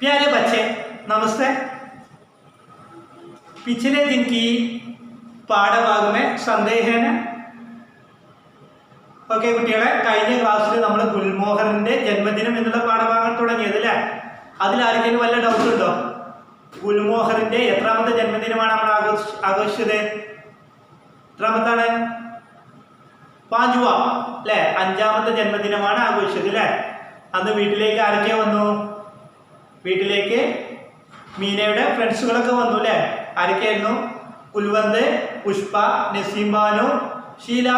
प्यारे बच्चे नमस्ते। पिछले दिन की പാഠഭാഗം में संदेह है ना? ഓക്കെ കുട്ടികളെ, കഴിഞ്ഞ ക്ലാസ്സിൽ നമ്മൾ ഗുൽമോഹറിന്റെ ജന്മദിനം എന്നുള്ള പാഠഭാഗം തുടങ്ങിയത് അല്ലേ? അതിലാർക്കെങ്കിലും വല്ല ഡൗട്ട് ഉണ്ടോ? ഗുൽമോഹറിന്റെ എത്രാമത്തെ ജന്മദിനമാണ് നമ്മൾ ആഘോഷിച്ചത്? എത്രാമത്താണ്? പാഞ്ചുവ അല്ലേ? 5ാമത്തെ ജന്മദിനമാണ് ആഘോഷിച്ചത് അല്ലേ? അന്ന് വീട്ടിലേക്ക് ആരൊക്കെ വന്നു? വീട്ടിലേക്ക് മീനയുടെ ഫ്രണ്ട്സുകളൊക്കെ വന്നു അല്ലേ? ആരൊക്കെയായിരുന്നു? കുൽവന്ത്, പുഷ്പ, നസീം ബാനു, ഷീല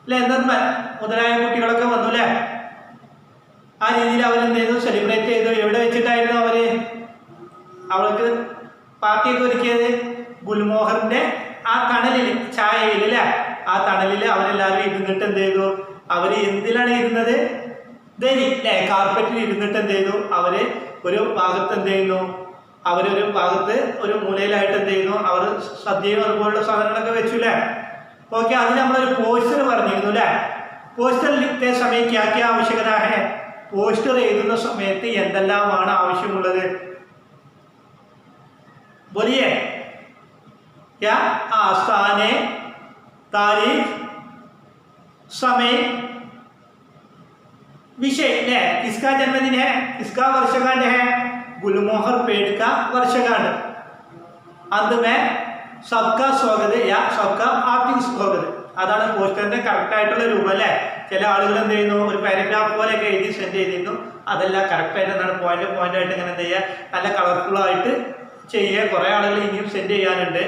അല്ലെ, നന്മൻ മുതലായ കുട്ടികളൊക്കെ വന്നു അല്ലേ? ആ രീതിയിൽ അവരെന്ത് ചെയ്തു? സെലിബ്രേറ്റ് ചെയ്തു. എവിടെ വെച്ചിട്ടായിരുന്നു അവൾക്ക് പാർട്ടിയൊക്കെ ഒരുക്കിയത്? ഗുൽമോഹറിന്റെ ആ തണലിൽ, ചായയിൽ അല്ലേ? ആ തണലിൽ അവരെല്ലാവരും ഇരുന്നിട്ട് എന്ത് ചെയ്തു? അവർ എന്തിലാണ് ഇരുന്നത്? ദരി അല്ലേ? കാർപ്പറ്റിൽ ഇരുന്നിട്ട് എന്ത് ചെയ്തു? അവര് ഒരു ഭാഗത്ത് എന്ത് ചെയ്യുന്നു? അവരൊരു ഭാഗത്ത് ഒരു മൂലയിലായിട്ട് എന്ത് ചെയ്യുന്നു? അവർ സദ്യയും അതുപോലുള്ള സാധനങ്ങളൊക്കെ വെച്ചു അല്ലേ? ഓക്കെ, അതിന് നമ്മളൊരു പോസ്റ്റർ പറഞ്ഞിരുന്നു അല്ലേ? പോസ്റ്റർ ലിഖ്തേ സമയം ക്യാ ക്യാ ആവശ്യകത ഹേ? പോസ്റ്റർ എഴുതുന്ന സമയത്ത് എന്തെല്ലാമാണ് ആവശ്യമുള്ളത്? ബോലിയേ क्या? स्थान, तारीख, समय, विषय है। किसका जन्मदिन है? किसका वर्षगांठ है? गुलमोहर पेड़ का वर्षगांठ। अंत में सबका स्वागत या सबका हार्दिक स्वागत। അതാണ് പോസ്റ്ററിന്റെ കറക്റ്റ് ആയിട്ടുള്ള രൂപം അല്ലേ? ചില ആളുകൾ എന്ത് ചെയ്യുന്നു? ഒരു പാരഗ്രാഫ് പോലെയൊക്കെ എഴുതി സെൻഡ് ചെയ്തിരുന്നു. അതെല്ലാം കറക്റ്റായിട്ട് എന്താണ് പോയിന്റ് ആയിട്ട് ഇങ്ങനെ എന്ത് ചെയ്യുക? നല്ല കളർഫുൾ ആയിട്ട് ചെയ്യുക. കുറേ ആളുകൾ ഇനിയും സെൻഡ് ചെയ്യാനുണ്ട്.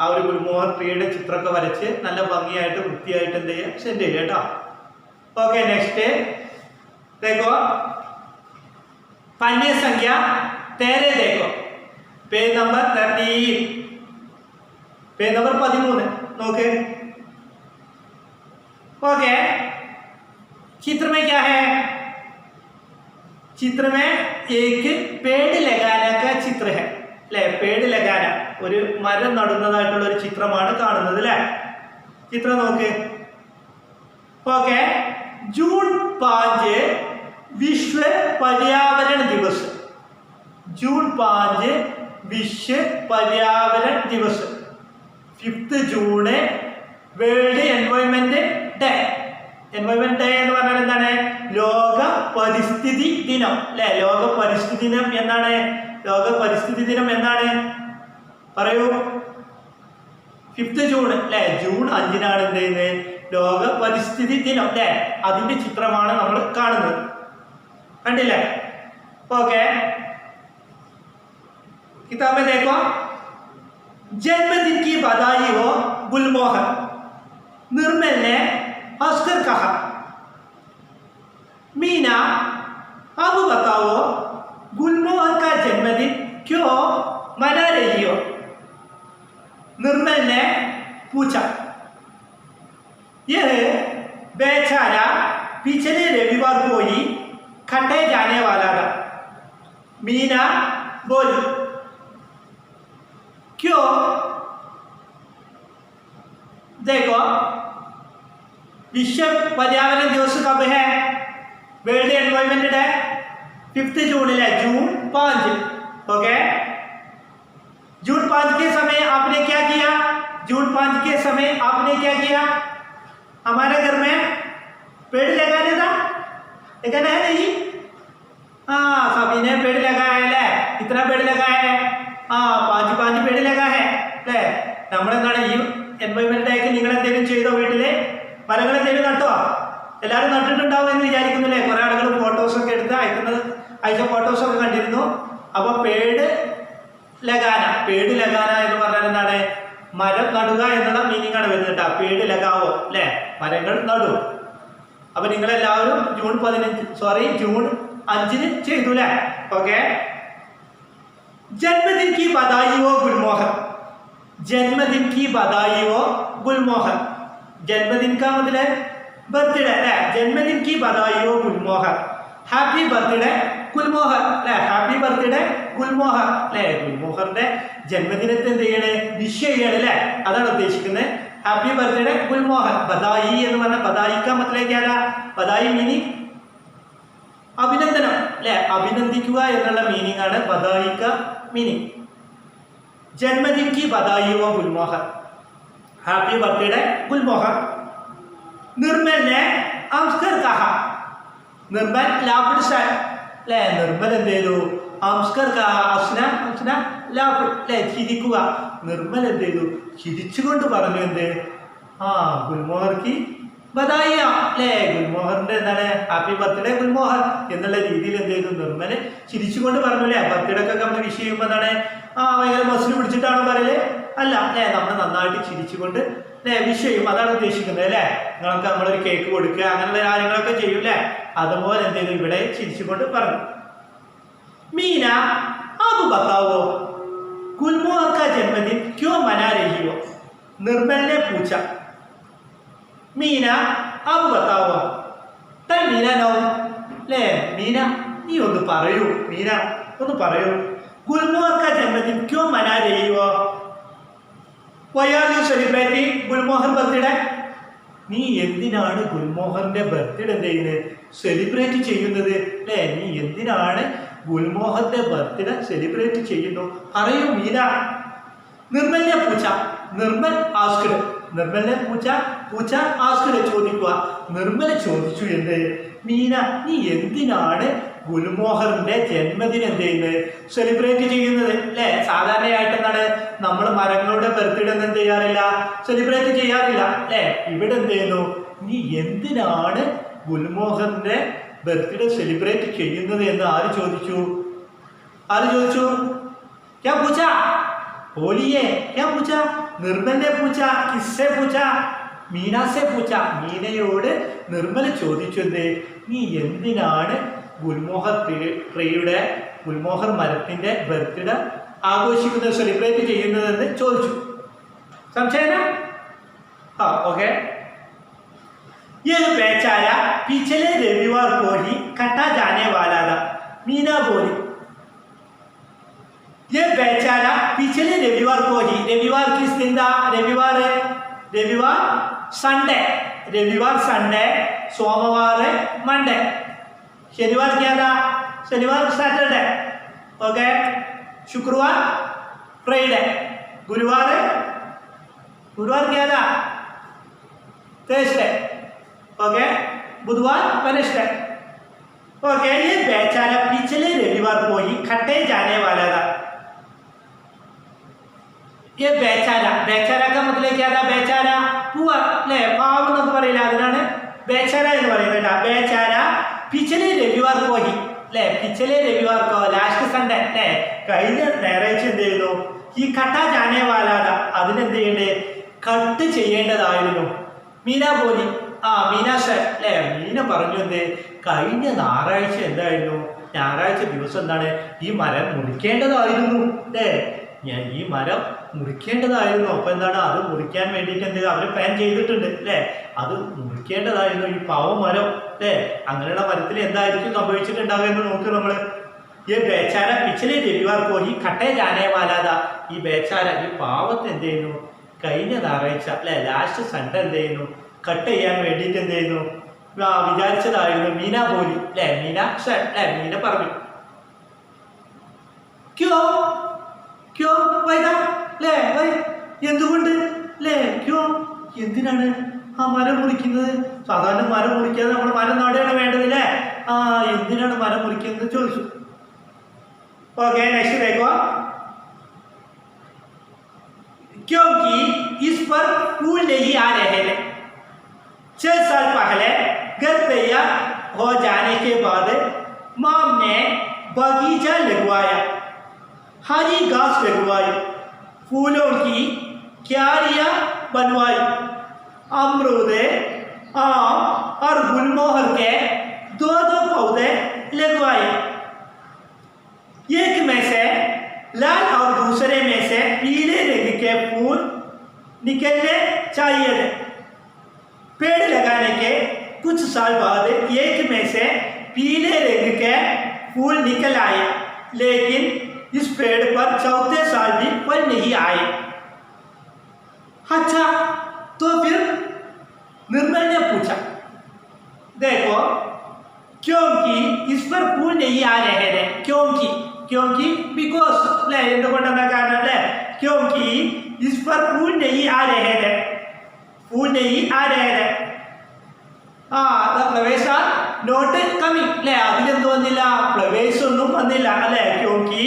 ആ ഒരു ഗുൽമോഹർ ട്രീയുടെ ചിത്രമൊക്കെ വരച്ച് നല്ല ഭംഗിയായിട്ട് വൃത്തിയായിട്ട് എന്ത് ചെയ്യുക? സെൻഡ് ചെയ്യുക കേട്ടോ. ഓക്കെ, നെക്സ്റ്റ് देखो, पन्ने संख्या 13 देखो, page number 13, page number 13 okay. Okay, चित्र में क्या है? चित्र में एक पेड़ लगाने का चित्र है അല്ലേ? पेड़ लगाना ഒരു മരം നടുന്നതായിട്ടുള്ള ഒരു ചിത്രമാണ് കാണുന്നത് അല്ലേ? ചിത്രം നോക്ക്. ഓക്കെ, जून 5 विश्व पर्यावरण दिवस। जून 5 विश्व पर्यावरण दिवस। 5th June world environment day. Environment day എന്ന് പറഞ്ഞാൽ എന്താണ്? ലോക പരിസ്ഥിതി ദിനം അല്ലെ? ലോക പരിസ്ഥിതി ദിനം എന്നാണ്. ലോക പരിസ്ഥിതി ദിനം എന്നാണ്? പറയൂ. 5th ജൂൺ അല്ലെ? ജൂൺ 5 എന്ത് ചെയ്യുന്നത്? ലോക പരിസ്ഥിതി ദിനം അല്ലെ? അതിന്റെ ചിത്രമാണ് നമ്മൾ കാണുന്നത്. കണ്ടില്ലേ? ഓക്കെ, किताब में देखो, जन्मदिन की बधाई हो गुलमोहर। निर्मल ने हंसकर कहा, मीना अब बताओ गुलमोहर का जन्मदिन क्यों मना रही हो? निर्मल ने पूछा। यह बेचारा पिछले रविवार को ही खटे जाने वाला था। मीना बोली, क्यों? देखो, विश्व पर्यावरण दिवस कब है? वर्ल्ड एनवायरमेंट डे 5th जून है, जून 5। ओके, जून 5 के समय आपने क्या किया? जून 5 के समय आपने क्या किया? हमारे घर में पेड़ लगाने था, लगाना है नहीं? हाँ, सभी ने पेड़ लगाया है। कितना पेड़ लगाया है? हाँ, 5 पेड़ लगा है അല്ലേ? നമ്മളെന്താണ് ഈ എൻവയോൺമെന്റ് ഡേക്ക് നിങ്ങൾ എന്തെങ്കിലും ചെയ്തോ? വീട്ടില് മരങ്ങൾ എന്തെങ്കിലും നട്ടോ? എല്ലാവരും നട്ടിട്ടുണ്ടാവും എന്ന് വിചാരിക്കുന്നില്ലേ? കുറെ ആളുകൾ ഫോട്ടോസൊക്കെ എടുത്ത് അയച്ച ഫോട്ടോസൊക്കെ കണ്ടിരുന്നു. അപ്പൊ പേട് ലഗാന എന്ന് പറഞ്ഞാൽ എന്താണ്? മരം നടുക എന്നുള്ള മീനിങ് ആണ് വരുന്നത് കേട്ടോ. പേട് ലഗാവോ അല്ലെ? മരങ്ങൾ നടു. അപ്പൊ നിങ്ങളെല്ലാവരും ജൂൺ 5 ചെയ്തു അല്ലേ? ഓക്കെ, जन्मदिन की बधाई हो गुलमोहर। जन्मदिन की बधाई हो गुलमोहर। जन्मदिन का मतलब बर्थडे है। जन्मदिन की बधाई हो गुलमोहर। हैप्पी बर्थडे गुलमोहर अല്ലേ? ഹാപ്പി ബർത്ത്ഡേ ഗുൽമോഹർ അല്ലേ? ഗുൽമോഹറിന്റെ ജന്മദിനത്തെ എന്ത് ചെയ്യണേ? വിഷ് ചെയ്യണം അല്ലേ? അതാണ് ഉദ്ദേശിക്കുന്നത്. ഹാപ്പി ബർത്ത്ഡേ ഗുൽമോഹർ. ബധായി എന്ന് പറഞ്ഞാൽ ബധായി കാ മതലബ് ക്യാ? ബധായി മീനിങ് അഭിനന്ദനം അല്ലെ, അഭിനന്ദിക്കുക എന്നുള്ള മീനിങ് ആണ് ബധായിക്ക മീനിങ്. ജന്മദിൻ കി ബധായി ഹോ ഗുൽമോഹർ, ഹാപ്പി ബർത്ത്ഡേ ഗുൽമോഹർ. നിർമ്മൽ ने അംസ്കർ കഹ, നിർമ്മൽ ലാഫ്ഡ് അല്ലെ, നിർമ്മൽ എന്ത് ചെയ്തു, അംസ്കർ കഹ അസ്ന അസ്ന ലാഫ്ഡ് അല്ലെ, ചിരിക്കുക. നിർമ്മൽ എന്ത് ചെയ്തു, ചിരിച്ചുകൊണ്ട് പറഞ്ഞു എന്ത്, ആ ഗുൽമോഹർക്ക് ബധായിയ അല്ലേ, ഗുൽമോഹറിന്റെ എന്താണ് ഹാപ്പി ബർത്ത്ഡേ ഗുൽമോഹർ എന്നുള്ള രീതിയിൽ എന്ത് ചെയ്തു, നിർമ്മല് ചിരിച്ചുകൊണ്ട് പറഞ്ഞു അല്ലേ. ബർത്ത്ഡേ ഒക്കെ നമ്മൾ വിഷ് ചെയ്യുമ്പോൾ എന്താണ്, ഭയങ്കര മസിൽ പിടിച്ചിട്ടാണോ പറയല്, അല്ല അല്ലേ, നമ്മൾ നന്നായിട്ട് ചിരിച്ചുകൊണ്ട് അല്ലേ വിഷ് ചെയ്യും, അതാണ് ഉദ്ദേശിക്കുന്നത് അല്ലേ. നിങ്ങൾക്ക് നമ്മളൊരു കേക്ക് കൊടുക്കുക അങ്ങനെയുള്ള കാര്യങ്ങളൊക്കെ ചെയ്യും അല്ലേ, അതുപോലെ എന്ത് ചെയ്തു ഇവിടെ ചിരിച്ചുകൊണ്ട് പറഞ്ഞു. മീന ആപ് ബത്താവോ ഗുൽമോഹർ കാ ജന്മദിൻ ക്യോ മനാ രഹി ഹോ, നിർമ്മൽ ने पूछा. മീന ആപ് ബത്താവോ, തൻ മീന നോ അല്ലേ, മീന നീ ഒന്ന് പറയൂ, മീന ഒന്ന് പറയൂ, ഗുൽമോഹർ കാ ജന്മദിൻ ക്യോ മനാ രഹി ഹോ, why are you celebrating Gulmohar birthday, നീ എന്തിനാണ് ഗുൽമോഹറിന്റെ ബർത്ത്ഡേ എന്ത് ചെയ്യുന്നത്, സെലിബ്രേറ്റ് ചെയ്യുന്നത് അല്ലേ, നീ എന്തിനാണ് ഗുൽമോഹറിന്റെ ബർത്ത്ഡേ സെലിബ്രേറ്റ് ചെയ്യുന്നു, പറയൂ മീന. നിർമ്മലിനെ പൂച്ച, നിർമ്മൽ ആസ്ക്ഡ്, നിർമ്മലിനെ പൂച്ച, പൂച്ച ആസ്ക്ഡ് ചോദിക്കുക, നിർമ്മല ചോദിച്ചു എന്ത്, മീന നീ എന്തിനാണ് ഗുൽമോഹറിന്റെ ജന്മദിനം എന്ത് ചെയ്യുന്നത്, സെലിബ്രേറ്റ് ചെയ്യുന്നത് അല്ലേ. സാധാരണയായിട്ട് എന്താണ് നമ്മൾ മരങ്ങളുടെ ബർത്ത്ഡേ ഒന്നും എന്ത് ചെയ്യാറില്ല, സെലിബ്രേറ്റ് ചെയ്യാറില്ല അല്ലേ. ഇവിടെ എന്ത് ചെയ്യുന്നു, നീ എന്തിനാണ് ഗുൽമോഹറിന്റെ ബർത്ത്ഡേ സെലിബ്രേറ്റ് ചെയ്യുന്നത് എന്ന് ആര് ചോദിച്ചു, ആര് ചോദിച്ചു, ക്യാ പൂച്ച बोलिए, क्या पूछा, निर्मल ने पूछा. किससे पूछा, മീന സെ പൂച്ച, മീനയോട് നിർമ്മൽ ചോദിച്ചത്, നീ എന്തിനാണ് ഗുൽമോഹർ ട്രീയുടെ ഗുൽമോഹർ മരത്തിന്റെ ബർത്ത്ഡേ ആഘോഷിക്കുന്നത്, സെലിബ്രേറ്റ് ചെയ്യുന്നതെന്ന് ചോദിച്ചു. സംശയം? ഓക്കെ. ये बेचारा पिछले रविवार को ही कटा जाने वाला था, मीना बोली. ये बेचारा पिछले रविवार को ही, रविवार किस दिन था, रविवार है, रविवार संडे, रविवार संडे, सोमवार मंडे, शनिवार क्या था, शनिवार सैटरडे, ओके, शुक्रवार फ्राइडे, गुरुवार गुरुवार क्या था, थर्सडे, ओके, बुधवार वेडनेसडे, ओके. ये बेचारा पिछले रविवार को ही कटे जाने वाला था. ये बेचारा, बेचारा का मतलब क्या था, बेचारा पूरा अല്ലേ, പാവം എന്നൊക്കെ പറയില്ല, അതിനാണ് ബേച്ചാര എന്ന് പറയുന്നത് കേട്ടോ. ബേച്ചാര പിछले रविवार को ही അല്ലേ, പിछले रविवार को ലാസ്റ്റ് സൺഡേ അല്ലേ, കഴിഞ്ഞ ഞായറാഴ്ച എന്ത് ചെയ്യുന്നു, ഈ കട്ടാ ജാനേ വാലാത അതിനെന്ത് ചെയ്യണ്ടേ, കട്ട് ചെയ്യേണ്ടതായിരുന്നു. മീന പോലി, മീന സർ അല്ലേ, മീന പറഞ്ഞു എന്ത്, കഴിഞ്ഞ ഞായറാഴ്ച എന്തായിരുന്നു, ഞായറാഴ്ച ദിവസം എന്താണ്, ഈ മരം മുറിക്കേണ്ടതായിരുന്നു അല്ലേ, ഞാൻ ഈ മരം മുറിക്കേണ്ടതായിരുന്നു. അപ്പൊ എന്താണ്, അത് മുറിക്കാൻ വേണ്ടിയിട്ട് എന്ത് അവർ പ്ലാൻ ചെയ്തിട്ടുണ്ട് അല്ലേ, അത് മുറിക്കേണ്ടതായിരുന്നു ഈ പാവം മരം അല്ലേ. അങ്ങനെയുള്ള മരത്തിൽ എന്തായിരിക്കും സംഭവിച്ചിട്ടുണ്ടാവുക എന്ന് നോക്കുക നമ്മൾ. ഈ ബേച്ചാര പിछले रविवार को ही कटे जाने वाला था, ഈ ബേച്ചാര ഈ പാവത്തെ എന്ത് ചെയ്യുന്നു, കഴിഞ്ഞ ഞായറാഴ്ച അല്ലെ ലാസ്റ്റ് സൺഡേ എന്ത് ചെയ്യുന്നു, കട്ട് ചെയ്യാൻ വേണ്ടിയിട്ട് എന്ത് ചെയ്യുന്നു, വിചാരിച്ചതായിരുന്നു. മീന പോലി അല്ലെ, മീന സർ അല്ലെ, മീന പറഞ്ഞു. ക്യോ ക്യോ വൈദാ അല്ലേ, വൈ എന്തുകൊണ്ട് അല്ലേ, ക്യോ എന്തിനാണ് ആ മരം മുറിക്കുന്നത്, സാധാരണ മരം മുറിക്കാതെ നമ്മൾ മരം നാടെയാണ് വേണ്ടത് അല്ലേ, എന്തിനാണ് മരം മുറിക്കുന്നത് ചോദിച്ചു. ഓക്കെ, നെക്സ്റ്റ് देखो. क्योंकि इस पर फूल नहीं आ रहे थे. 6 साल पहले घर तैयार हो जाने के बाद माम ने बगीचा लगवाया, हरी घास लगवाई, फूलों की क्यारियां बनवाई, अमरूद, आम और गुलमोहर के 2-2 पौधे लगवाए. एक में से लाल और दूसरे में से पीले रंग के फूल निकलने चाहिए थे. पेड़ लगाने के कुछ साल बाद एक में से पीले रंग के फूल निकल आए, लेकिन इस पेड़ पर चौथे साल भी फल नहीं आए. अच्छा, तो फिर निर्मल ने पूछा, देखो क्योंकि इस पर फूल नहीं आ रहे थे क्योंकि बिकॉज അല്ലേ എന്തുകൊണ്ടെന്ന കാരണം അല്ലേ क्योंकि इस पर फूल नहीं आ रहे थे the flowers are not coming അല്ലേ അതിലെന്ത് വന്നില്ല ഫ്ലവേഴ്സ് ഒന്നും വന്നില്ല അല്ലേ क्योंकि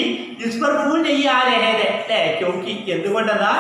इस पर फूल नहीं आ रहे थे അല്ലേ क्योंकि എന്തുകൊണ്ടെന്നാൽ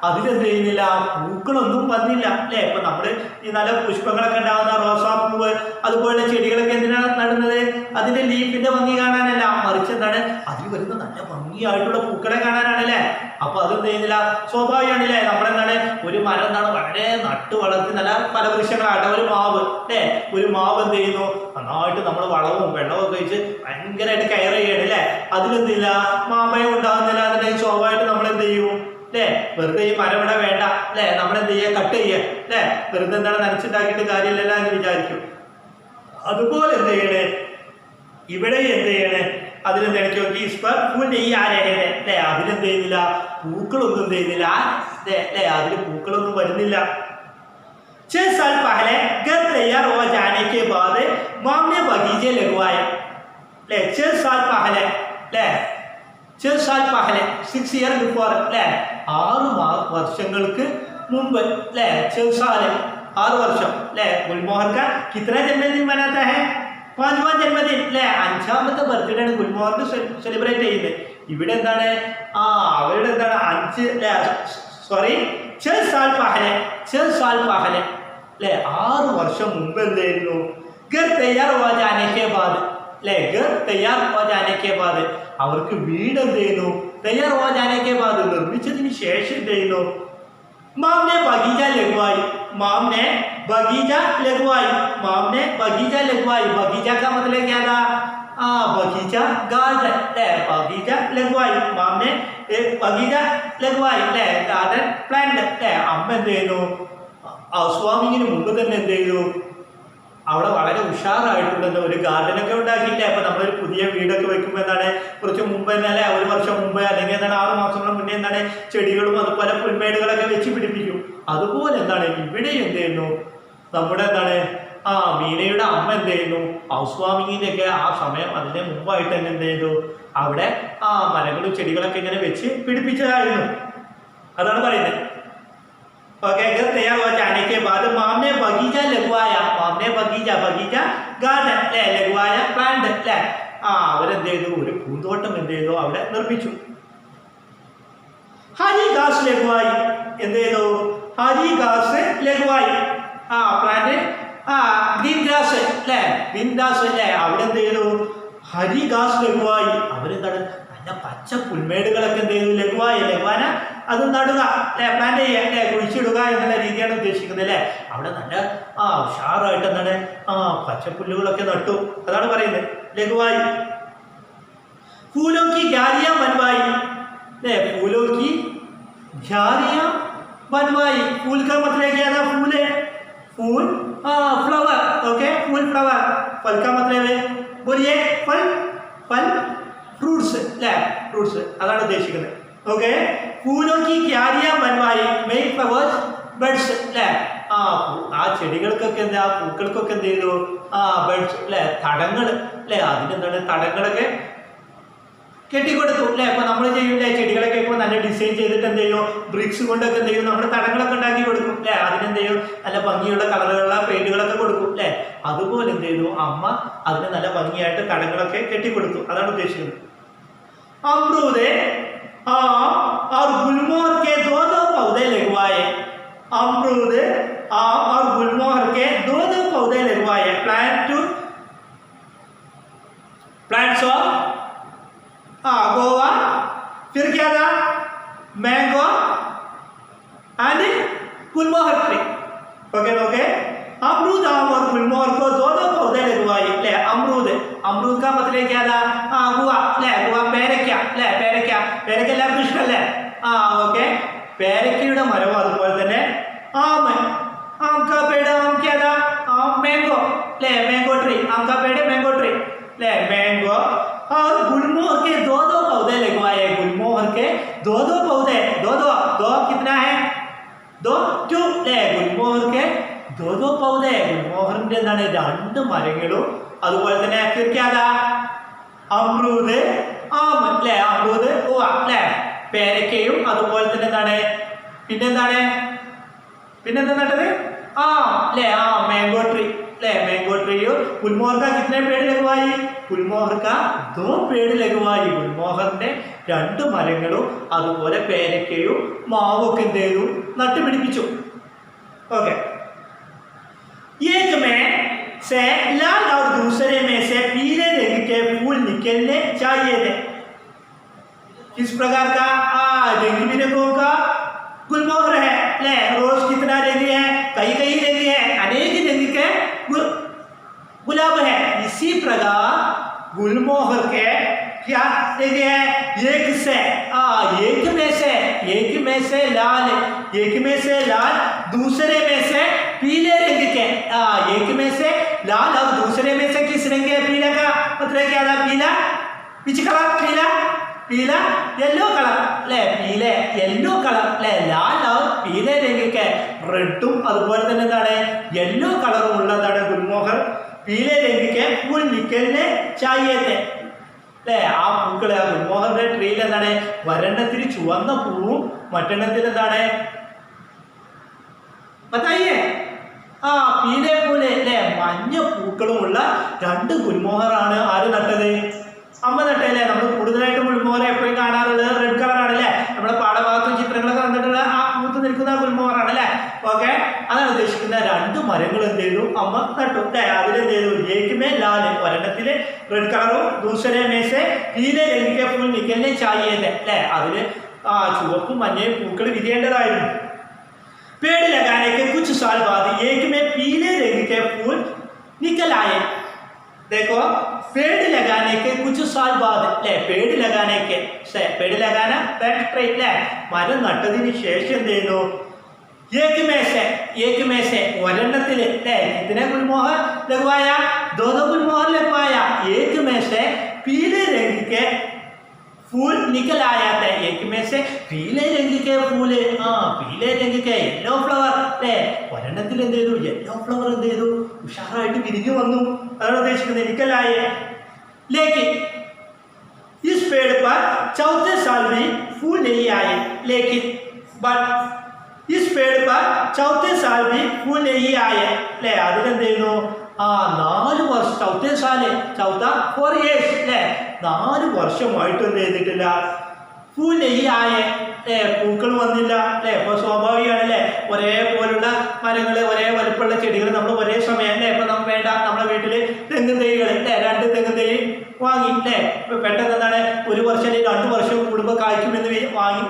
അതിലെന്ത് ചെയ്യുന്നില്ല പൂക്കളൊന്നും വന്നില്ല അല്ലേ ഇപ്പൊ നമ്മള് ഈ നല്ല പുഷ്പങ്ങളൊക്കെ ഉണ്ടാകുന്ന റോസാപ്പൂവ് അതുപോലെ ചെടികളൊക്കെ എന്തിനാണ് നടുന്നത് അതിന്റെ ലീഫിന്റെ ഭംഗി കാണാനല്ല മറിച്ച് എന്താണ് അതിൽ വരുന്ന നല്ല ഭംഗിയായിട്ടുള്ള പൂക്കളെ കാണാനാണല്ലേ അപ്പൊ അതെന്ത് ചെയ്യുന്നില്ല സ്വാഭാവികമാണല്ലേ നമ്മളെന്താണ് ഒരു മരം എന്താണ് വളരെ നട്ടു വളർത്തി നല്ല ഫലവൃക്ഷങ്ങളാട്ടെ ഒരു മാവ് അല്ലേ ഒരു മാവ് എന്ത് ചെയ്യുന്നു നന്നായിട്ട് നമ്മൾ വളവും വെള്ളവും ഒക്കെ വെച്ച് ഭയങ്കരമായിട്ട് കെയർ ചെയ്യണം അല്ലേ അതിലെന്തില്ല മാമ്പയം ഉണ്ടാകുന്നില്ല എന്നുണ്ടെങ്കിൽ സ്വാഭാവികമായിട്ട് നമ്മൾ എന്ത് ചെയ്യും അല്ലേ വെറുതെ ഈ മരം ഇവിടെ വേണ്ട അല്ലേ നമ്മൾ എന്ത് ചെയ്യുക കട്ട് ചെയ്യുക അല്ലേ വെറുതെ എന്താണ് നനച്ചുണ്ടാക്കിയിട്ട് കാര്യമില്ലല്ലോ എന്ന് വിചാരിക്കും അതുപോലെ എന്ത് ചെയ്യണേ ഇവിടെ എന്ത് ചെയ്യണേ അതിലെന്താണ് ഫൂൽ നെയ്യാരേനെ അല്ലേ അതിലെന്ത് ചെയ്യുന്നില്ല പൂക്കളൊന്നും എന്ത് ചെയ്യുന്നില്ല അല്ലേ അതിൽ പൂക്കളൊന്നും വരുന്നില്ല 6 साल पहले घर तैयार हो जाने के बाद माम ने बगीचे लगवाए ले 6 साल पहले ले 6 साल पहले 6 years before ले 6 വർഷങ്ങൾക്ക് മുമ്പ് ले 6 साल 6 വർഷം ले गुलमोहर का कितना जन्मदिन मनाता है 5वां जन्मदिन ले 5ാമത്തെ ബർത്ത്ഡേ ആണ് ഗുൽമോഹർ സെലിബ്രേറ്റ് ചെയ്യുന്നത് ഇവിടെ എന്താണ് അവരുടെ എന്താണ് 6 साल पहले ले 6 വർഷം മുമ്പ് എന്തായിരുന്നു घर तैयार हो जाने के बाद ले घर तैयार हो जाने के बाद അവർക്ക് വീട് എന്ത് ചെയ്യുന്നു तैयार हो जाने के बाद നിർമ്മിച്ചതിന് ശേഷം എന്ത് ചെയ്യുന്നു माम ने बगीचा लगवाई बगीचा का मतलब क्या था बगीचा गार्डन ले बगीचा लगवाई माम ने एक बगीचा लगवाई ले गार्डन प्लांट ले അമ്മ എന്ത് ചെയ്യുന്നു സ്വാമിങ്ങിന് മുമ്പ് തന്നെ എന്ത് ചെയ്തു അവിടെ വളരെ ഉഷാറായിട്ടുള്ള ഒരു ഗാർഡനൊക്കെ ഉണ്ടാക്കിയില്ലേ അപ്പൊ നമ്മളൊരു പുതിയ വീടൊക്കെ വെക്കുമ്പോൾ എന്താണ് കുറച്ച് മുമ്പ് തന്നെ അല്ലെ 1 വർഷം മുമ്പ് അല്ലെങ്കിൽ എന്താണ് 6 മാസങ്ങൾ മുന്നേ എന്താണ് ചെടികളും അതുപോലെ പുൽമേടുകളൊക്കെ വെച്ച് പിടിപ്പിക്കും അതുപോലെ എന്താണ് ഇവിടെ എന്ത് ചെയ്യുന്നു നമ്മുടെ എന്താണ് മീനയുടെ അമ്മ എന്ത് ചെയ്യുന്നു ഹൗസ് വാമിങ്ങിന്റെ ഒക്കെ ആ സമയം അതിന് മുമ്പായിട്ട് തന്നെ എന്ത് ചെയ്തു അവിടെ മരങ്ങളും ചെടികളൊക്കെ ഇങ്ങനെ വെച്ച് പിടിപ്പിച്ചതായിരുന്നു അതാണ് പറയുന്നത് ओके घर तैयार हो जाने के बाद माम ने बगीचा गार्डन ले लगवाया प्लांट ले അവരെന്ത് ചെയ്തു ഒരു പൂന്തോട്ടം എന്ത് ചെയ്തു അവിടെ നിർമ്മിച്ചു ഹരി ഗാസ് ലഗ്വായി എന്ത് ചെയ്തു ഹരി ഗാസ് ലഗ്വായി പ്ലാന്റ് ഗ്രീൻ ഗ്രാസ് അല്ലേ അവിടെ എന്ത് ചെയ്തു ഹരി ഗാസ് ലഗ്വായി അവരെന്താണ് നല്ല പച്ച പുൽമേടുകളൊക്കെ എന്ത് ചെയ്തു ലഗ്വാന അത് നടുക അല്ലെ പ്ലാന്റ് ചെയ്യുക അല്ലെ കുഴിച്ചിടുക എന്നുള്ള രീതിയാണ് ഉദ്ദേശിക്കുന്നത് അല്ലെ അവിടെ നല്ല ഉഷാറായിട്ട് എന്താണ് പച്ചപ്പുല്ലുകളൊക്കെ നട്ടു അതാണ് പറയുന്നത് ലഘുവായി फूलों की क्यारियां बनवाई ले फूलों की क्यारियां बनवाई फूल का मतलब क्या था फूल फ्लावर ओके फूल फ्लावर फल का मतलब है बोलिए फल फ्रूट्स ले फ्रूट्स अതാണ് ഉദ്ദേശിക്കുന്നത് ओके फूलों की क्यारियां बनवाई मेक फ्लावर्स बर्ड्स ले ചെടികൾക്കൊക്കെ എന്താ പൂക്കൾക്കൊക്കെ എന്ത് ചെയ്തു ബർഡ്സ് അല്ലെ തടങ്ങൾ അല്ലെ അതിനെന്താണ് തടങ്ങളൊക്കെ കെട്ടിക്കൊടുത്തു അല്ലെ അപ്പൊ നമ്മൾ ചെയ്യൂലേ ചെടികളൊക്കെ ഇപ്പോൾ നല്ല ഡിസൈൻ ചെയ്തിട്ട് എന്ത് ചെയ്യും ബ്രിക്സ് കൊണ്ടൊക്കെ എന്ത് ചെയ്യും നമ്മുടെ തടങ്ങളൊക്കെ ഉണ്ടാക്കി കൊടുക്കും അല്ലെ അതിനെന്ത് ചെയ്യും നല്ല ഭംഗിയുള്ള കളറുകളുള്ള പെയിന്റുകളൊക്കെ കൊടുക്കും അല്ലെ അതുപോലെ എന്ത് ചെയ്തു അമ്മ അതിന് നല്ല ഭംഗിയായിട്ട് തടങ്ങളൊക്കെ കെട്ടിക്കൊടുത്തു അതാണ് ഉദ്ദേശിക്കുന്നത് अमरूद और गुलमोहर के दो पौधे लगवाए अमरूद और गुलमोहर के दो पौधे लगवाए प्लांट्स ऑफ गोवा फिर क्या था mango and Gulmohar tree okay अमरूद और गुलमोहर को दो पौधे लगवाए ले अमरूद का मतलब क्या था गुआ പേരയ്ക്ക അല്ലേ പേരയ്ക്ക എല്ലാവർക്കും ഇഷ്ടമല്ലേ ഓക്കെ പേരയ്ക്കയുടെ മരവും അതുപോലെ തന്നെ आम का पेड़ आम क्या था मैंगो ले मैंगो ट्री आम का पेड़ मैंगो ट्री ले मैंगो और गुलमोहर के दो पौधे लगवाए गुलमोहर के दो पौधे दो कितना है 2 ले गुलमोहर के दो पौधे गुलमोहर എന്താണ് രണ്ട് മരങ്ങളും അതുപോലെ തന്നെ അമ്രൂദ് ആം അല്ലേ അമ്രൂദ് ഓ അല്ലേ പേരക്കയും അതുപോലെ തന്നെ എന്താണ് പിന്നെന്താണ് പിന്നെന്താ നട്ടത് अല്ലേ मैंगो ट्री अല്ലേ मैंगो ट्री गुलमोहर का कितने पेड़ लगवाई गुलमोहर का 2 पेड़ लगवाई गुलमोहറിന്റെ 2 മരങ്ങളും അതുപോലെ പേരക്കയും മാവൊക്കെ എന്ത് ചെയ്തു നട്ടുപിടിപ്പിച്ചു ओके एक में से लाल और दूसरे में से पीले रंग के फूल निकलने चाहिए थे किस प्रकार का रंग बिरंगों का गुलमोहर है ले रोज कितना रंग है कई कई रंग है अनेक रंग के गुलाब है इसी प्रकार गुलमोहर के क्या रंग है एक में से लाल दूसरे में से पीले रंग के एक में से लाल और दूसरे में से किस रंग है पीला का मतलब क्या था पीला विच कलर पीला येलो कलर ले पीले येलो कलर ले लाल और पीले रंग के रेडും അതുപോലെ തന്നെ എന്താണ് യെല്ലോ കളറും ഉള്ളതാണ് ഗുൽമോഹർ पीले रंग के फूल निकलने चाहिए थे അല്ലേ ആ പൂക്കളെ ആ ഗുൽമോഹറിന്റെ ട്രീയിൽ എന്താണ് ഒരെണ്ണത്തിൽ ചുവന്ന പൂവും മറ്റെണ്ണത്തിൽ എന്താണ് बताइए പീലെ പോലെ അല്ലേ മഞ്ഞ പൂക്കളുമുള്ള 2 ഗുൽമോഹറാണ് ആര് നട്ടത് അമ്മ നട്ടല്ലേ നമ്മൾ കൂടുതലായിട്ടും ഗുൽമോഹർ എപ്പോഴും കാണാറുള്ളത് റെഡ് കളറാണ് അല്ലേ നമ്മുടെ പാഠഭാഗത്തും ചിത്രങ്ങളൊക്കെ വന്നിട്ടുള്ള ആ പൂത്ത് നിൽക്കുന്ന ഗുൽമോഹറാണ് അല്ലേ ഓക്കെ അതാണ് ഉദ്ദേശിക്കുന്ന 2 മരങ്ങൾ എന്ത് ചെയ്തു അമ്മ നട്ടു അല്ലേ അതിലെന്ത് ചെയ്തു ഏകമേ ലാൽ ഒരെണ്ണത്തില് റെഡ് കളറും ദൂസരെ മേസെ പീലെ രംഗ് കെ ഫൂൽ നിക്കലിനെ ചായേ അല്ലേ അതില് ചുവപ്പും മഞ്ഞയും പൂക്കൾ വിരിയേണ്ടതായിരുന്നു पेड़ लगाने के कुछ साल बाद एक में पीले रंग के फूल निकल आए देखो पेड़ लगाने के कुछ साल बाद ले पेड़ लगाने के पेड़ लगाना ट्री ले मരം നട്ടതിന് ശേഷം എന്ത് ചെയ്യുന്നു एक में से ഒരെണ്ണത്തിൽ ले कितने गुलमोहर लगवाया दोनों गुलमोहर लगवाया एक में से पीले रंग के फूल निकल आया था एक में से पीले रंग के फूल पीले रंग के येलो फ्ലവർ അല്ലേ ഒരെണ്ണത്തിൽ എന്ത് ചെയ്തു യെല്ലോ ഫ്ലവർ എന്ത് ചെയ്തു ഉഷാറായിട്ട് വിരിഞ്ഞു വന്നു അതാണ് ഉദ്ദേശിക്കുന്നത് നിക്കലായ लेकिन इस पेड़ पर चौथे साल भी फूल नहीं आए लेकिन बट इस पेड़ पर चौथे साल भी फूल नहीं आए അല്ലേ അതിലെന്ത് ചെയ്യുന്നു 4 വർഷം ചൗത്ത 4 years അല്ലേ 4 വർഷമായിട്ട് എന്ത് ചെയ്തിട്ടില്ല ഫൂൽ നെയ്യായ പൂക്കൾ വന്നില്ല അല്ലേ ഇപ്പോൾ സ്വാഭാവികമാണ് അല്ലേ ഒരേപോലുള്ള മരങ്ങൾ ഒരേ വലുപ്പമുള്ള ചെടികൾ നമ്മൾ ഒരേ സമയം അല്ലേ ഇപ്പം നമുക്ക് വേണ്ട നമ്മുടെ വീട്ടിൽ തെങ്ങും തൈകൾ അല്ലേ 2 തെങ്ങും തൈ വാങ്ങി അല്ലേ ഇപ്പം പെട്ടെന്ന് എന്താണ് 1 വർഷം അല്ലെങ്കിൽ 2 വർഷം കൂടുമ്പോൾ കായ്ക്കുമെന്ന്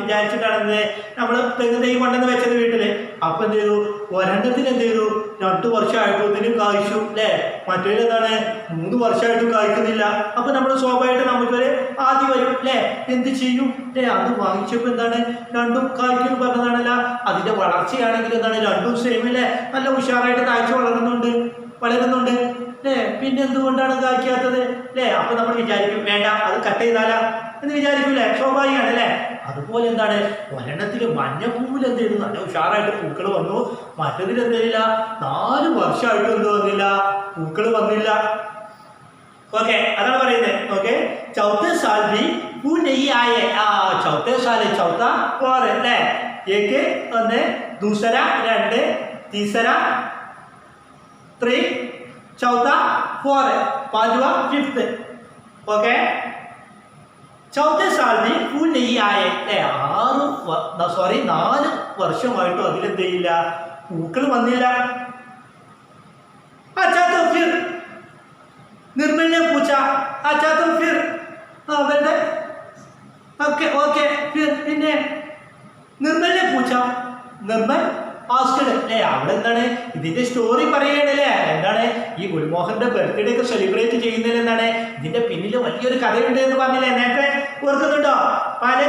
വിചാരിച്ചിട്ടാണ് നമ്മൾ തെങ്ങും തൈ കൊണ്ടുവന്ന് വെച്ചത് വീട്ടിൽ അപ്പം എന്ത് ചെയ്തു ഒരെണ്ണത്തിന് എന്ത് ചെയ്തു 2 വർഷമായിട്ടും കായ്ച്ചു അല്ലേ മറ്റേ എന്താണ് 3 വർഷമായിട്ടും കായ്ക്കുന്നില്ല അപ്പം നമ്മൾ സ്വാഭാവികമായിട്ട് നമുക്കൊരു ആദ്യം വരും അല്ലേ എന്ത് ചെയ്യും അല്ലേ അത് വാങ്ങിച്ചപ്പോൾ എന്താണ് 2 കായ്ക്കും പറഞ്ഞതാണല്ല അതിൻ്റെ വളർച്ചയാണെങ്കിൽ എന്താണ് 2 സെയിം അല്ലേ നല്ല ഉഷാറായിട്ട് കായ്ച്ച വളരുന്നുണ്ട് അല്ലേ പിന്നെ എന്തുകൊണ്ടാണ് കായ്ക്കാത്തത് അല്ലേ അപ്പം നമ്മൾ വിചാരിക്കും വേണ്ട അത് കട്ട് ചെയ്താലാ എന്ന് വിചാരിക്കൂലേ സ്വാഭാവികമാണ് അല്ലേ അതുപോലെ എന്താണ് ഒരെണ്ണത്തിൽ മഞ്ഞപ്പൂവിൽ എന്ത് ചെയ്തു നല്ല ഉഷാറായിട്ട് പൂക്കൾ വന്നു മറ്റതിൽ എന്തില്ല 4 വർഷമായിട്ടും എന്ത് വന്നില്ല പൂക്കൾ വന്നില്ല ഓക്കെ അതാണ് പറയുന്നത് ഓക്കെ चौथे साल भी फूल नहीं आए चौथे साल चौथा और अല്ലേ एक ഒന്ന് दूसरा 2 तीसरा 3 चौथा 4 पांचवा 5th ओके चौथे साल भी फूल नहीं आए 4 വർഷമായിട്ടും അതിലെന്ത് ചെയ്യില്ല പൂക്കൾ വന്നില്ല अच्छा तो फिर निर्मल ने पूछा अच्छा तो फिर बोलते ओके फिर പിന്നെ നിർമ്മൽ ने पूछा നിർമ്മൽ അല്ലേ അവിടെ എന്താണ് ഇതിന്റെ സ്റ്റോറി പറയുകയാണല്ലേ എന്താണ് ഈ ഗുൽമോഹറിന്റെ ബർത്ത്ഡേ ഒക്കെ സെലിബ്രേറ്റ് ചെയ്യുന്നതിൽ എന്താണ് ഇതിന്റെ പിന്നിൽ വലിയൊരു കഥയുണ്ട് എന്ന് പറഞ്ഞില്ലേ നേരത്തെ ഓർക്കുന്നുണ്ടോ पहले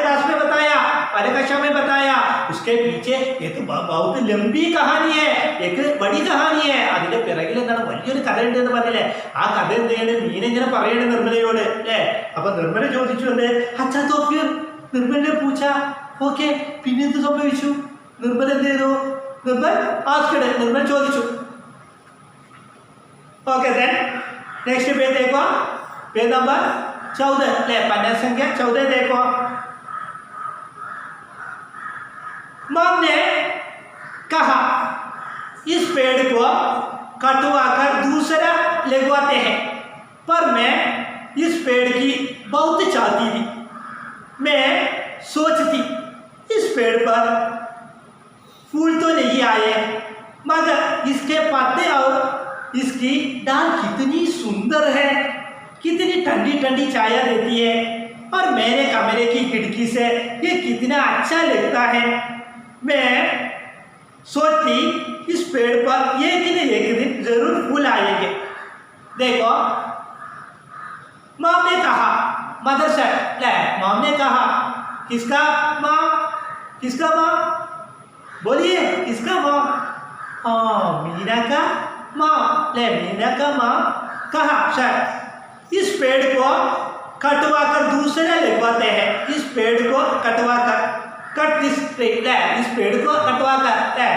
कक्षा में बताया उसके पीछे एक बहुत लंबी कहानी है एक बड़ी कहानी है അതിന്റെ പിറകിൽ എന്താണ് വലിയൊരു കഥയുണ്ട് എന്ന് പറഞ്ഞില്ലേ ആ കഥ എന്ത് ചെയ്യണേ മീൻ എങ്ങനെ പറയണേ നിർമ്മലയോട് അല്ലേ അപ്പൊ നിർമ്മല ചോദിച്ചു എന്ത് അച്ഛാ तो फिर നിർമ്മൽ ने पूछा ഓക്കെ പിന്നെ എന്ത് സംഭവിച്ചു നിർമ്മൽ എന്ത് ചെയ്തു നിർമ്മൽ ചോദിച്ചു ओके देन नेक्स्ट पेज देखो, पेज नंबर 14 ले पन्ने संख्या 14 देखो। मॉम ने कहा इस पेड़ को कटवाकर दूसरा लगवाते हैं, पर मैं इस पेड़ की बहुत चाहती थी। मैं सोचती इस पेड़ पर फूल तो नहीं आए, मगर इसके पत्ते और इसकी डाल कितनी सुंदर है, कितनी ठंडी ठंडी छाया देती है, और मेरे कमरे की खिड़की से ये कितना अच्छा लगता है। मैं सोचती इस पेड़ पर एक न एक दिन जरूर फूल आएंगे। देखो मॉम ने कहा, मदर सेड, ले मॉम ने कहा, किसका माँ, किसका माँ, बोलिए किसका माँ? हाँ मीना का माँ, ले मीना का माँ कहा शायद इस पेड़ को कटवाकर दूसरे लगवाते हैं। इस पेड़ को कटवाकर, कट दिस ट्री, ले इस पेड़ को कटवाकर, ले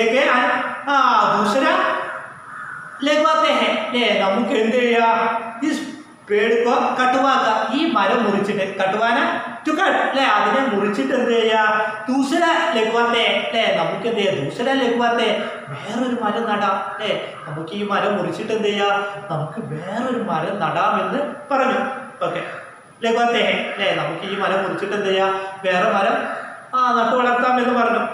एक है दूसरा लगवाते हैं। ले നമുക്ക് എന്ത് ചെയ്യാ, इस पेड़ को कटवाकर, ഈ മരം മുറിച്ചിട്ട് കട്ടുവാന ടു കട്ട്, ले അതിനെ മുറിച്ചിട്ട് എന്ത് ചെയ്യാ, दूसरा लगवाते हैं। ले നമുക്ക് എന്ത് ചെയ്യാ, दूसरा लगवाते, വേറൊരു മരം നടാം। ले നമുക്ക് ഈ മരം മുറിച്ചിട്ട് എന്ത് ചെയ്യാ, നമുക്ക് വേറൊരു മരം നടാമെന്ന് പറഞ്ഞു। ഓക്കെ लगवाते हैं, ले നമുക്ക് ഈ മരം മുറിച്ചിട്ട് എന്ത് ചെയ്യാ, വേറെ മരം നട്ടു വളർത്താം എന്ന് പറഞ്ഞു।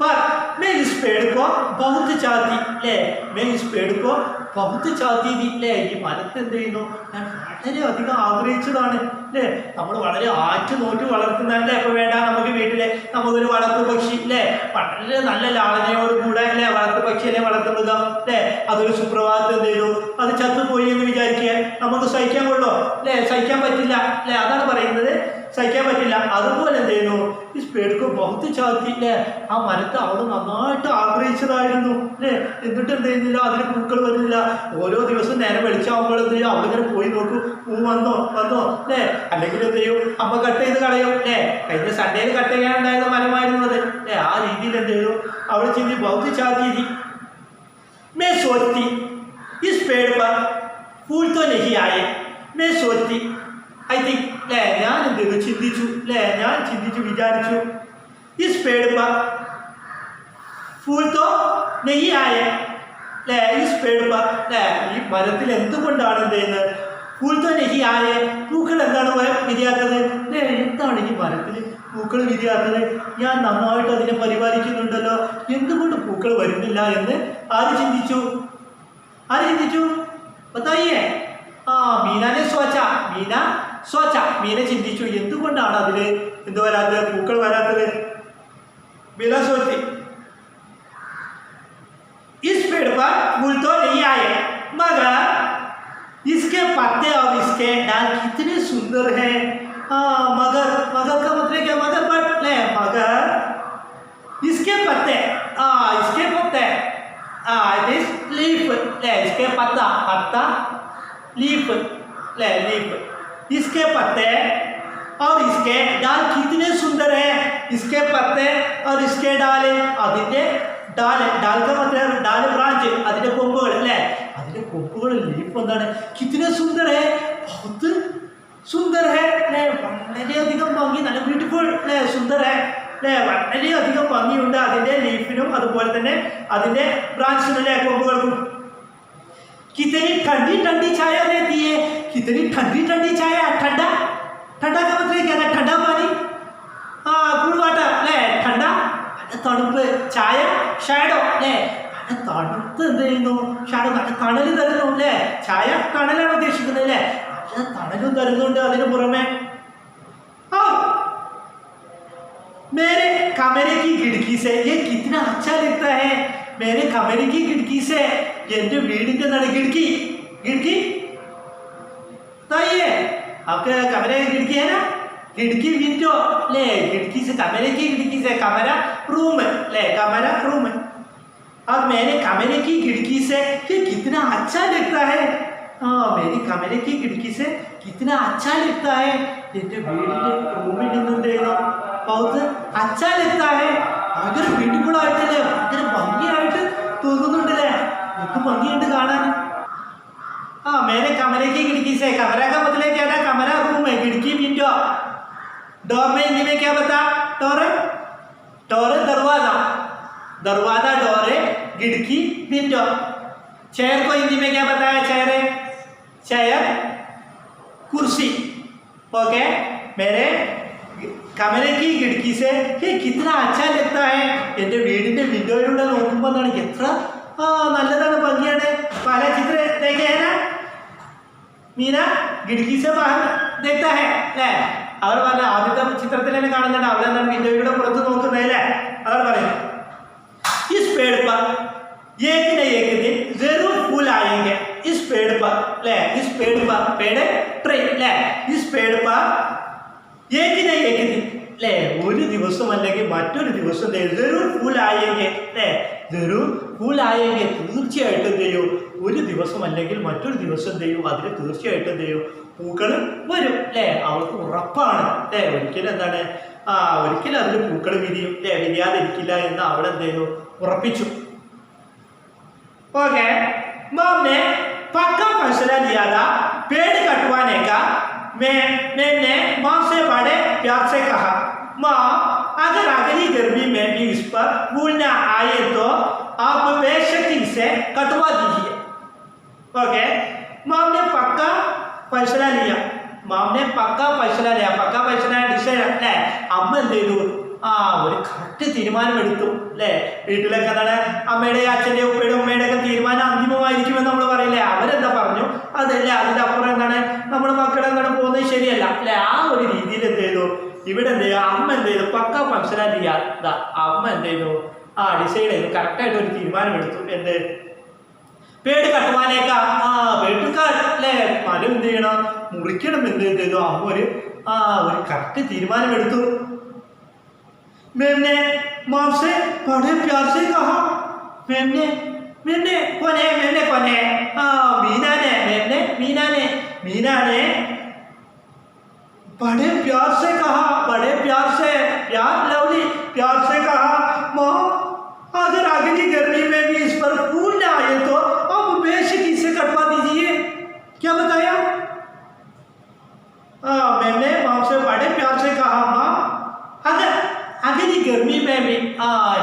पर मैं इस पेड़ को बहुत चाहती, ले मैं इस पेड़ को बहुत चाहती थी। ले ഈ മരത്തെ എന്ത് ചെയ്യുന്നു, ഞാൻ വളരെയധികം ആഗ്രഹിച്ചതാണ്। അല്ലേ നമ്മൾ വളരെ ആറ്റ് നോറ്റ് വളർത്തുന്നതല്ലേ, ഇപ്പോൾ വേണ്ട നമുക്ക് വീട്ടിലെ നമുക്കൊരു വളർത്തു പക്ഷി, അല്ലേ വളരെ നല്ല ലാളനയോട് കൂടെ അല്ലേ വളർത്തു പക്ഷിയെ വളർത്തുന്നത്, അല്ലേ അതൊരു സുപ്രഭാതത്തിൽ എന്ത് ചെയ്തു, അത് ചത്തുപോയി എന്ന് വിചാരിക്കുക, നമുക്ക് സഹിക്കാൻ കൊള്ളോ? അല്ലേ സഹിക്കാൻ പറ്റില്ല, അല്ലേ അതാണ് പറയുന്നത്, സഹിക്കാൻ പറ്റില്ല। അതുപോലെ എന്ത് ചെയ്യുന്നു, ഈ സ്പേഡ്കോ ബഹുത്ത് ചാത്തില്ലേ, ആ മരത്തെ അവൾ നന്നായിട്ട് ആഗ്രഹിച്ചതായിരുന്നു। അല്ലേ എന്നിട്ട് എന്ത് ചെയ്യുന്നില്ല, അതിന് പൂക്കൾ വരുന്നില്ല। ഓരോ ദിവസം നേരെ വെളിച്ചാകുമ്പോൾ എന്ത് ചെയ്യും, അവളിങ്ങനെ പോയി നോക്കും, പൂ വന്നോ വന്നോ, അല്ലേ അല്ലെങ്കിൽ എന്ത് ചെയ്യും, അമ്മ കട്ട് ചെയ്ത് കളയും। അല്ലേ കഴിഞ്ഞ സൺഡേയിൽ കട്ട് ചെയ്യാനുണ്ടായിരുന്ന മരമായിരുന്നു അത്। അല്ലേ ആ രീതിയിൽ എന്ത് ചെയ്തു, അവൾ ചിന്തി ബഹുത്ത് ചാത്തി। मैं सोचती इस पेड़ पर फूल तो नहीं आए, मैं सोचती ഐ തിങ്ക്, അല്ലേ ഞാൻ എന്ത് ചെയ്തു, ചിന്തിച്ചു, അല്ലേ ഞാൻ ചിന്തിച്ചു വിചാരിച്ചു, इस पेड़ पर फूल तो नहीं आए, അല്ലേ इस पेड़ पर, അല്ലേ ഈ മരത്തിൽ എന്തുകൊണ്ടാണ് എന്ത് ചെയ്യുന്നത്, फूल तो नहीं आए, പൂക്കൾ എന്താണ് വിരിയാത്തത്, അല്ലേ എന്താണ് ഈ മരത്തിൽ പൂക്കൾ വിരിയാത്തത്, ഞാൻ നന്നായിട്ട് അതിനെ പരിപാലിക്കുന്നുണ്ടല്ലോ, എന്തുകൊണ്ട് പൂക്കൾ വരുന്നില്ല എന്ന് ആര് ചിന്തിച്ചു, ആര് ചിന്തിച്ചു, बताइए? മീനാനെ സോച്ച, മീന ചിന്തിച്ചു എന്തുകൊണ്ടാണ് അതിൽ എന്ത് വരാത്തത്, പൂക്കൾ വരാത്തത്। മീന സോची इस पेड़ पर फूल तो नहीं आए, मगर इसके पत्ते और इसके डाल कितने सुंदर हैं। मगर का मतलब क्या, मगर बट, ले मगर इसके पत्ते, इट इज लीफ, ले इसके पत्ता लीफ, ले लीफ, इसके पत्ते और इसके डाल कितने सुंदर है। इसके पत्ते और इसके डाल, അതിന്റെ डाल का मतलब डाल ब्रांच, അതിന്റെ കൊമ്പുകൾ, അല്ലേ അതിന്റെ കൊമ്പുകൾ ലീഫ് എന്താണ്, कितने सुंदर है, बहुत सुंदर है, അല്ലേ വളരെയധികം ഭംഗി, നല്ല ബ്യൂട്ടിഫുൾ, അല്ലേ സുന്ദർ है, അല്ലേ വളരെയധികം ഭംഗിയുണ്ട് അതിന്റെ ലീഫിനും അതുപോലെ തന്നെ അതിന്റെ ബ്രാഞ്ചിനും, അല്ലേ കൊമ്പുകൾക്കും। कितनी ठंडी ठंडी छाया देती है, कितनी ठंडी ठंडी छाया, ठंडा ठंडा का मतलब क्या है, ठंडा पानी, कूल वाटर, अല്ലേ ठंडा, തണുപ്പ്, ചായ ഷാഡോ, അല്ലേ നല്ല തണുത്ത് എന്ത് ചെയ്യുന്നു, ഷാഡോ നല്ല തണൽ തരുന്നു, അല്ലേ ചായ തണലാണ് ഉദ്ദേശിക്കുന്നത്, അല്ലേ നല്ല തണലും തരുന്നുണ്ട്। അതിന് പുറമെ मेरे कमरे की खिड़की से ये कितना अच्छा लगता है, मेरे कमरे की खिड़की से, എൻ്റെ വീടിൻ്റെ എന്താണ് खिड़की, बताइए आपके कमरे की खिड़की है ना, खिड़की विंडो, ले खिड़की से, कमरे की खिड़की से कमरा रूम, ले कमरा रूम, और मेरे कमरे की खिड़की से ये कितना अच्छा लगता है। मेरी कमरे की खिड़की से कितना अच्छा लगता है, എൻ്റെ വീടിൻ്റെ റൂമിൽ നിന്നുണ്ട് बहुत अच्छा लगता है, ഭയങ്കര ബ്യൂട്ടിഫുൾ ആയിട്ടല്ലേ, ഭയങ്കര ഭംഗിയായിട്ട് തോന്നുന്നുണ്ടല്ലേ, എന്ത് ഭംഗിയുണ്ട് കാണാൻ। हाँ मैंने कमरे की खिड़की से, कमरा का मतलब क्या था, कमरा रूम है, खिड़की विंडो। डोर में हिंदी में क्या बता, डोर है, डोर है दरवाजा, दरवाजा डोर है, खिड़की विंडो। चेयर को हिंदी में क्या बताया, चेयर है, चेयर कुर्सी। ओके, मेरे कमरे की खिड़की से ये कितना अच्छा लगता है, എൻ്റെ വീടിന്റെ വിൻഡോയിലൂടെ നോക്കുമ്പോൾ എന്താണ് എത്ര നല്ലതാണ്, ഭംഗിയാണ്। പല ചിത്ര देखे है ना मीना, खिड़की से बाहर देखता है അല്ലേ, അവർ പറഞ്ഞ ആദ്യത്തെ ചിത്രത്തിൽ തന്നെ കാണുന്നുണ്ട്, അവിടെ എന്താണ് വിൻഡോയിലൂടെ പുറത്ത് നോക്കുന്നത് അല്ലേ, അവർ പറയുന്നത് इस पेड़ पर एक न एक दिन जरूर फूल आएंगे, इस पेड़ पर ले, इस पेड़ पर, पेड़ ट्री ले, इस पेड़ पर एक न एक दिन ले, ഒരു ദിവസം അല്ലെങ്കിൽ മറ്റൊരു ദിവസം जरूर फूल आएंगे ले, जरूर फूल आएंगे, തീർച്ചയായിട്ടും ചെയ്യും, ഒരു ദിവസം അല്ലെങ്കിൽ മറ്റൊരു ദിവസം ചെയ്യും, അതിന് തീർച്ചയായിട്ടും ചെയ്യും പൂക്കൾ വരും അല്ലേ, അവർക്ക് ഉറപ്പാണ് അല്ലേ, ഒരിക്കലും എന്താണ് ഒരിക്കലും അതിൽ പൂക്കൾ വിരിയും അല്ലേ, വിരിയാതിരിക്കില്ല എന്ന് അവിടെ എന്ത് ചെയ്തു, ഉറപ്പിച്ചു। ओके, मॉम ने पक्का फैसला लिया था पेड़ कटवाने का। मैंने मॉम से बड़े प्यार से कहा, माँ अगर अगली गर्मी में भी इस पर फूल न आए तो आप बेशक इसे कटवा दीजिए। ओके, मॉम ने पक्का फैसला लिया, मॉम ने पक्का फैसला लिया, पक्का फैसला डिसाइड अല്ലേ, അമ്മ എന്ത് ചെയ്തു, ഒരു കറക്റ്റ് തീരുമാനമെടുത്തു അല്ലേ। വീട്ടിലൊക്കെ എന്താണ് അമ്മയുടെ അച്ഛൻ്റെ ഉപ്പയുടെ ഉമ്മയുടെ ഒക്കെ തീരുമാനം അന്തിമമായിരിക്കുമെന്ന് നമ്മൾ പറയില്ലേ, അവരെന്താ പറഞ്ഞു അതല്ലേ, അതിൻ്റെ അപ്പുറം എന്താണ് നമ്മുടെ മക്കൾ എന്താണ് പോകുന്നത് ശരിയല്ല അല്ലേ, ആ ഒരു രീതിയിൽ എന്ത് ചെയ്തു, ഇവിടെ എന്ത് ചെയ്തു, അമ്മ എന്ത് ചെയ്തു, പക്ക ഫംഗ്ഷനാ ചെയ്യാ, അമ്മ എന്ത് ചെയ്തു, ഡിസൈഡ് ചെയ്തു, കറക്റ്റായിട്ട് ഒരു തീരുമാനമെടുത്തു, എന്ത് പേട് കട്ടുവാനേക്കാ, വെട്ടുകാർ അല്ലേ, മരം എന്ത് ചെയ്യണം, മുറിക്കണം, എന്ത് ചെയ്തു അമ്മ ഒരു കറക്റ്റ് തീരുമാനമെടുത്തു। मैंने माँ से बड़े प्यार से कहा, मैंने कोने मीना ने बड़े प्यार से कहा, बड़े प्यार से, प्यार लवली प्यार से कहा, माँ अगर आगे की गर्मी में भी इस पर फूल न आए तो आप बेशक इसे कटवा दीजिए। क्या बताया, मैंने माँ से बड़े प्यार से कहा, माँ अगर अगली गर्मी में भी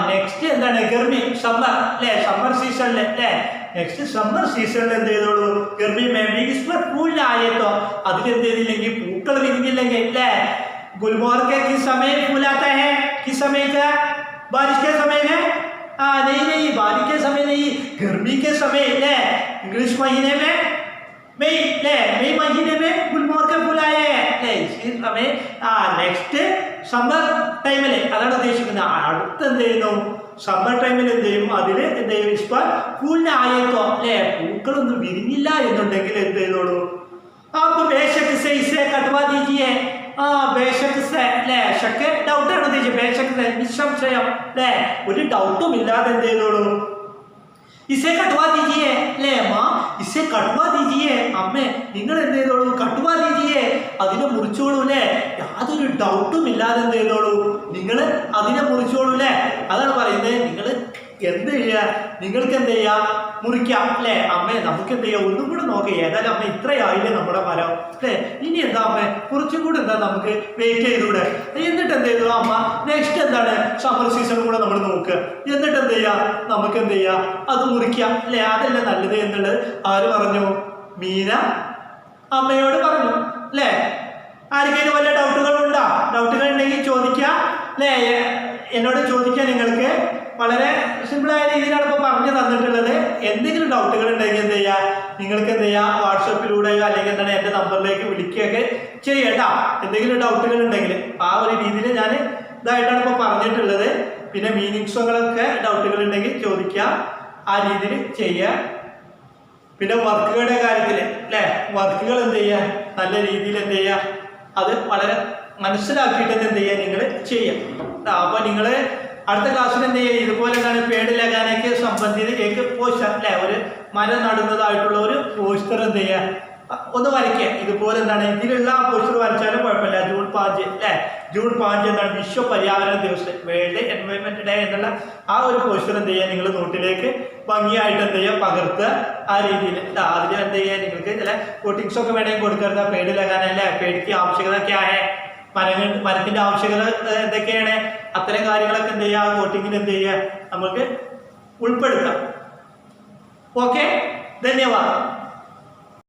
नेक्स्ट എന്താണ് ഗർമി, സമ്മർ അല്ലേ, സമ്മർ സീസണിൽ അല്ലേ, നെക്സ്റ്റ് സമ്മർ സീസണിൽ എന്ത് ചെയ്തോളൂ, ഗർമി മേബി इस पर फूल न आए तो, അതിലെന്ത് ചെയ്തില്ലെങ്കിൽ പൂക്കൾ വിരിഞ്ഞില്ലെങ്കിൽ അല്ലേ, गुलमोहर के किस समय फूल आता है, किस समय का, बारिश के समय में, नहीं बारिश के समय नहीं, गर्मी के समय अല്ലേ, इंग्लिश महीने में मई अല്ലേ, मई महीने में गुलमोहर के फूल आए हैं अല്ലേ, इसी समय നെക്സ്റ്റ് സമ്മർ ടൈമിൽ, അതാണ് ഉദ്ദേശിക്കുന്നത്, അടുത്ത് എന്ത് ചെയ്യുന്നു, സമ്മർ ടൈമിൽ എന്ത് ചെയ്യും, അതിൽ എന്ത് ചെയ്യും, ഇപ്പം ഫൂലിന് ആയേക്കോ അല്ലേ, പൂക്കളൊന്നും വിരിഞ്ഞില്ല എന്നുണ്ടെങ്കിൽ എന്ത് ചെയ്തോളൂ, അപ്പോൾ ബേശക്ക് സെ ഇസെ കട്ട്വാ ദീജിയെ, ബേശക്ക് സെ അല്ലേ, ഷക്ക് ഡൗട്ടാണ് ഉദ്ദേശിച്ചത്, ബേശക്ക് സെ നിസ്സംശയം അല്ലേ, ഒരു ഡൗട്ടും ഇല്ലാതെ എന്ത് ചെയ്തോളൂ, इसे कटवा दीजिए ले माँ, इसे कटवा दीजिए, അമ്മേ നിങ്ങൾ എന്ത് ചെയ്തോളൂ, കട്ടുവാ ദീജിയെ, അതിനെ മുറിച്ചോളൂ അല്ലേ, യാതൊരു ഡൗട്ടും ഇല്ലാതെ എന്ത് ചെയ്തോളൂ, നിങ്ങൾ അതിനെ മുറിച്ചോളൂ അല്ലേ, അതാണ് പറയുന്നത്, നിങ്ങൾ എന്ത് ചെയ്യുക, നിങ്ങൾക്ക് എന്ത് ചെയ്യാം, മുറിക്കാം അല്ലേ, അമ്മേ നമുക്ക് എന്ത് ചെയ്യാം, ഒന്നും കൂടെ നോക്കുക, ഏതായാലും അമ്മ ഇത്രയായില്ലേ നമ്മുടെ മരം അല്ലേ, ഇനി എന്താ അമ്മ കുറച്ചും കൂടെ എന്താ നമുക്ക് വെയിറ്റ് ചെയ്തുകൂടെ, എന്നിട്ട് എന്ത് ചെയ്തു അമ്മ, നെക്സ്റ്റ് എന്താണ് സമ്മർ സീസൺ കൂടെ നമ്മൾ നോക്കുക, എന്നിട്ട് എന്ത് ചെയ്യാം, നമുക്ക് എന്ത് ചെയ്യാം, അത് മുറിക്കാം അല്ലേ, അതല്ലേ നല്ലത് എന്നുള്ളത് ആര് പറഞ്ഞു, മീന അമ്മയോട് പറഞ്ഞു അല്ലേ। ആർക്കെങ്കിലും വല്ല ഡൗട്ടുകളുണ്ടോ, ഡൗട്ടുകൾ ഉണ്ടെങ്കിൽ ചോദിക്കുക അല്ലേ, എന്നോട് ചോദിക്കാൻ നിങ്ങൾക്ക് വളരെ സിമ്പിളായ രീതിയിലാണ് ഇപ്പോൾ പറഞ്ഞു തന്നിട്ടുള്ളത്। എന്തെങ്കിലും ഡൗട്ടുകൾ ഉണ്ടെങ്കിൽ എന്ത് ചെയ്യുക, നിങ്ങൾക്ക് എന്ത് ചെയ്യുക, വാട്സപ്പിലൂടെയോ അല്ലെങ്കിൽ എന്താണ് എൻ്റെ നമ്പറിലേക്ക് വിളിക്കുകയൊക്കെ ചെയ്യണ്ട, എന്തെങ്കിലും ഡൗട്ടുകൾ ഉണ്ടെങ്കിൽ ആ ഒരു രീതിയിൽ ഞാൻ ഇതായിട്ടാണ് ഇപ്പോൾ പറഞ്ഞിട്ടുള്ളത്। പിന്നെ മീനിങ്സുകളൊക്കെ ഡൗട്ടുകൾ ഉണ്ടെങ്കിൽ ചോദിക്കുക, ആ രീതിയിൽ ചെയ്യുക। പിന്നെ വർക്കുകളുടെ കാര്യത്തിൽ അല്ലേ, വർക്കുകൾ എന്ത് ചെയ്യുക, നല്ല രീതിയിൽ എന്ത് ചെയ്യുക, അത് വളരെ മനസ്സിലാക്കിയിട്ട് എന്ത് ചെയ്യുക, നിങ്ങൾ ചെയ്യാം। അപ്പോൾ നിങ്ങൾ അടുത്ത ക്ലാസ്സിൽ എന്ത് ചെയ്യുക, ഇതുപോലെ എന്താണ് പേട് ലഗാനയ്ക്ക് സംബന്ധിച്ച് ഏക്ക് പോസ്റ്റർ അല്ലേ, ഒരു മരം നടുന്നതായിട്ടുള്ള ഒരു പോസ്റ്റർ എന്ത് ചെയ്യുക, ഒന്ന് വരയ്ക്കുക, ഇതുപോലെ എന്താണ് ഇതിലുള്ള പോസ്റ്റർ വരച്ചാലും കുഴപ്പമില്ല। ജൂൺ 5 അല്ലേ, ജൂൺ 5 എന്താണ് വിശ്വ പര്യാവരണ ദിവസം, വേൾഡ് എൻവയോൺമെൻറ്റ് ഡേ എന്നുള്ള ആ ഒരു പോസ്റ്റർ എന്ത് ചെയ്യുക, നിങ്ങൾ നോട്ടിലേക്ക് ഭംഗിയായിട്ട് എന്ത് ചെയ്യുക പകർത്തുക ആ രീതിയിൽ. അതിൽ എന്ത് ചെയ്യുക നിങ്ങൾക്ക് ചില കോട്ടിങ്സ് ഒക്കെ വേണമെങ്കിൽ കൊടുക്കരുത്. पेड़ लगाना है पेड़ की आवश्यकता क्या है മരത്തിന്റെ ആവശ്യകത എന്തൊക്കെയാണ് അത്തരം കാര്യങ്ങളൊക്കെ എന്ത് ചെയ്യുക കോട്ടിങ്ങിൽ എന്ത് ചെയ്യുക നമുക്ക് ഉൾപ്പെടുത്താം. ഓക്കെ ധന്യവാദം.